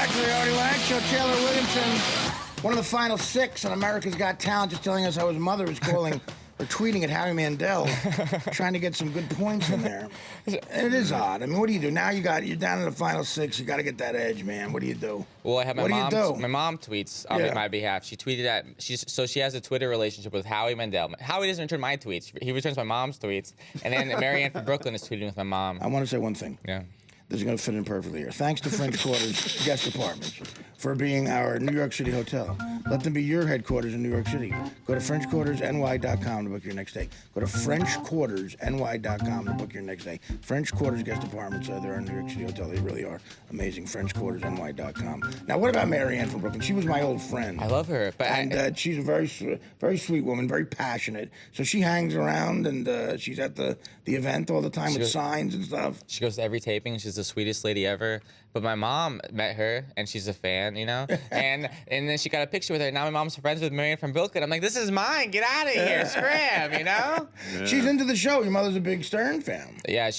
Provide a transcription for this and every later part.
back to the Artie Lange Show. Taylor Williamson, one of the final 6 on America's Got Talent, just telling us how his mother is calling or tweeting at Howie Mandel, trying to get some good points in there. It is odd. I mean, what do you do? Now you're down in the final 6. You got to get that edge, man. What do you do? Well, I have my mom tweets on my behalf. She tweeted at she has a Twitter relationship with Howie Mandel. Howie doesn't return my tweets. He returns my mom's tweets. And then Marianne from Brooklyn is tweeting with my mom. I want to say one thing. Yeah. This is going to fit in perfectly here. Thanks to French Quarter's guest apartments for being our New York City hotel. Let them be your headquarters in New York City. Go to FrenchQuartersNY.com to book your next day. Go to FrenchQuartersNY.com to book your next day. French Quarters guest apartments, they're in New York City hotel. They really are amazing. FrenchQuartersNY.com. Now, what about Marianne from Brooklyn? She was my old friend. I love her. And she's a very sweet woman, very passionate. So she hangs around, and she's at the event all the time with signs and stuff. She goes to every taping. She's the sweetest lady ever. But my mom met her, and she's a fan, you know? and then she got a picture with her. Now my mom's friends with Marianne from Brooklyn. I'm like, this is mine. Get out of here. Scram, you know? Yeah. She's into the show. Your mother's a big Stern fan. Yeah,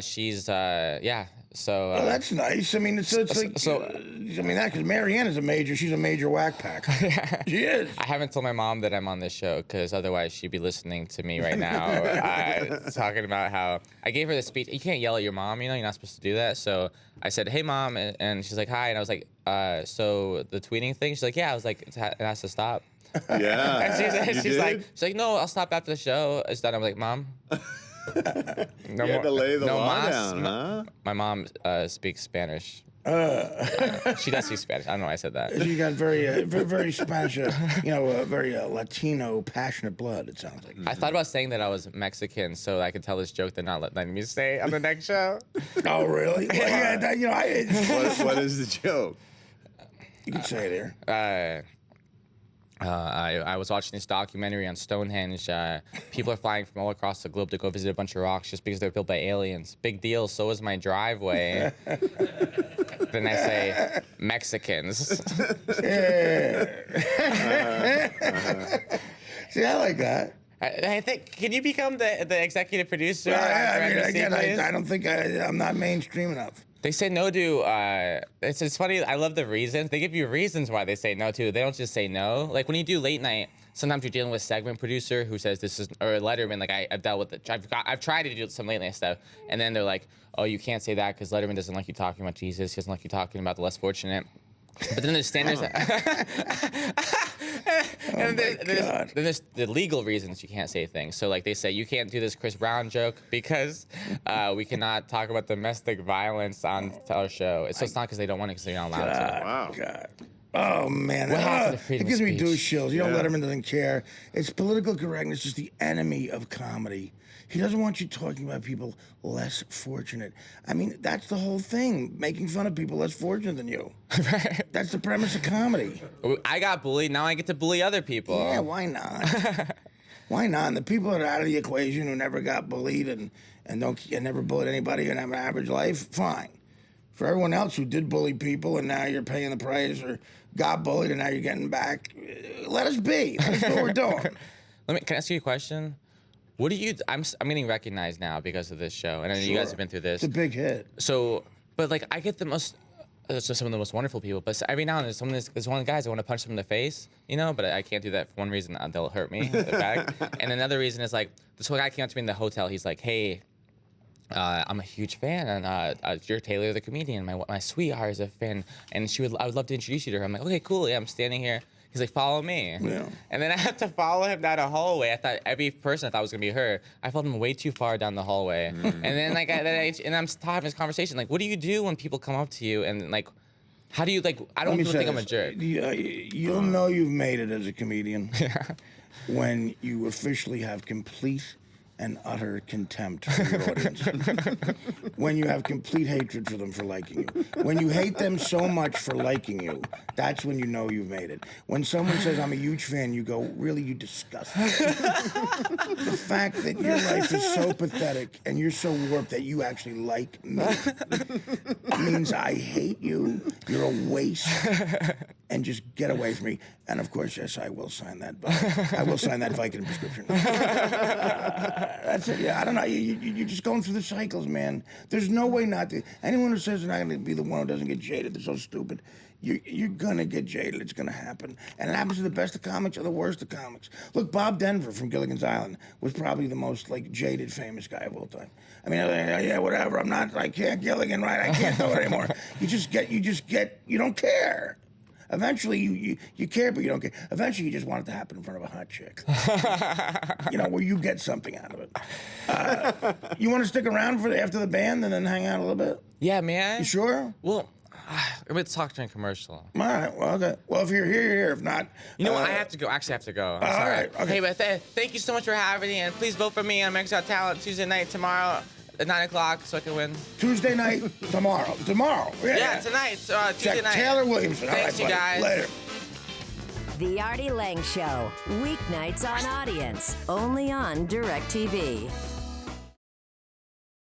she's, yeah. So. Oh, that's nice. I mean, it's like, because Marianne is she's a major whack pack. Yeah. She is. I haven't told my mom that I'm on this show, because otherwise she'd be listening to me right now, talking about how I gave her the speech. You can't yell at your mom, you know, you're not supposed to do that. So I said, hey, Mom, and she's like, hi. And I was like, so the tweeting thing? She's like, yeah. I was like, it has to stop. Yeah. And she's like, no, I'll stop after the show. It's done. I'm like, Mom. You had to lay the law down, huh? My mom speaks Spanish. She does speak Spanish. I don't know why I said that. You got very Spanish, very Latino, passionate blood, it sounds like. I thought about saying that I was Mexican so I could tell this joke they're not letting me say on the next show. Oh, really? Well, what is the joke? You can say it here. I was watching this documentary on Stonehenge. People are flying from all across the globe to go visit a bunch of rocks just because they're built by aliens. Big deal. So is my driveway. Then I say Mexicans. See, I like that. I think. Can you become the executive producer? I don't think I'm not mainstream enough. They say no to, it's funny, I love the reasons. They give you reasons why they say no to. They don't just say no. Like when you do late night, sometimes you're dealing with a segment producer who says this is, or a Letterman, like I've dealt with it. I've tried to do some late night stuff. And then they're like, oh, you can't say that because Letterman doesn't like you talking about Jesus. He doesn't like you talking about the less fortunate. But then there's standards. Then there's the legal reasons you can't say things. So like they say you can't do this Chris Brown joke because we cannot talk about domestic violence on our show. So it's not because they don't want it, because they're not allowed to. Wow. God. Oh, man. What happened to freedom it gives of me speech? douche chills. You know, Letterman doesn't care. It's political correctness is the enemy of comedy. He doesn't want you talking about people less fortunate. I mean, that's the whole thing, making fun of people less fortunate than you. That's the premise of comedy. I got bullied, now I get to bully other people. Yeah, why not? Why not? And the people that are out of the equation who never got bullied and never bullied anybody and have an average life, fine. For everyone else who did bully people and now you're paying the price, or got bullied and now you're getting back, let us be. That's what we're doing. Can I ask you a question? What do you? I'm getting recognized now because of this show, and I know you guys have been through this. It's a big hit. So, but like I get the most. Just some of the most wonderful people, but every now and then there's one guys I want to punch them in the face, you know, but I can't do that for one reason, they'll hurt me in the back. And another reason is like this one guy came up to me in the hotel. He's like, hey, I'm a huge fan, and you're Taylor the comedian. My sweetheart is a fan, and I would love to introduce you to her. I'm like, okay, cool. Yeah, I'm standing here. He's like, follow me. Yeah. And then I had to follow him down a hallway. I thought every person I thought was gonna be her. I followed him way too far down the hallway. And then I'm having this conversation. Like, what do you do when people come up to you and like, how do you like? I don't think I'm a jerk. You'll know you've made it as a comedian when you officially have complete and utter contempt for your audience. When you have complete hatred for them for liking you. When you hate them so much for liking you, that's when you know you've made it. When someone says, I'm a huge fan, you go, really, you disgust me. The fact that your life is so pathetic and you're so warped that you actually like me means I hate you, you're a waste, and just get away from me. And of course, yes, I will sign that. I will sign that Vicodin prescription. That's it. Yeah, I don't know. You're just going through the cycles, man. There's no way not to. Anyone who says they're not going to be the one who doesn't get jaded, they're so stupid. you're gonna get jaded. It's gonna happen, and it happens to the best of comics or the worst of comics. Look, Bob Denver from Gilligan's Island was probably the most like jaded famous guy of all time. I mean, yeah, whatever. I can't Gilligan, right? I can't do it anymore. You don't care. Eventually, you care, but you don't care. Eventually, you just want it to happen in front of a hot chick. Where you get something out of it. You want to stick around after the band and then hang out a little bit? Yeah, may I? You sure? Well, let's talk during commercial. All right. Well, okay. Well, if you're here, you're here. If not, you know what? I have to go. Actually, I have to go. I'm all sorry. right. Okay. Hey, but thank you so much for having me, and please vote for me on Max Got Talent Tuesday night tomorrow at 9 o'clock so I can win. Tuesday night, tomorrow. Yeah, tonight. Tuesday night. Taylor Williamson. Thanks, all right, you guys. Later. The Artie Lange Show, weeknights on Audience, only on DirecTV.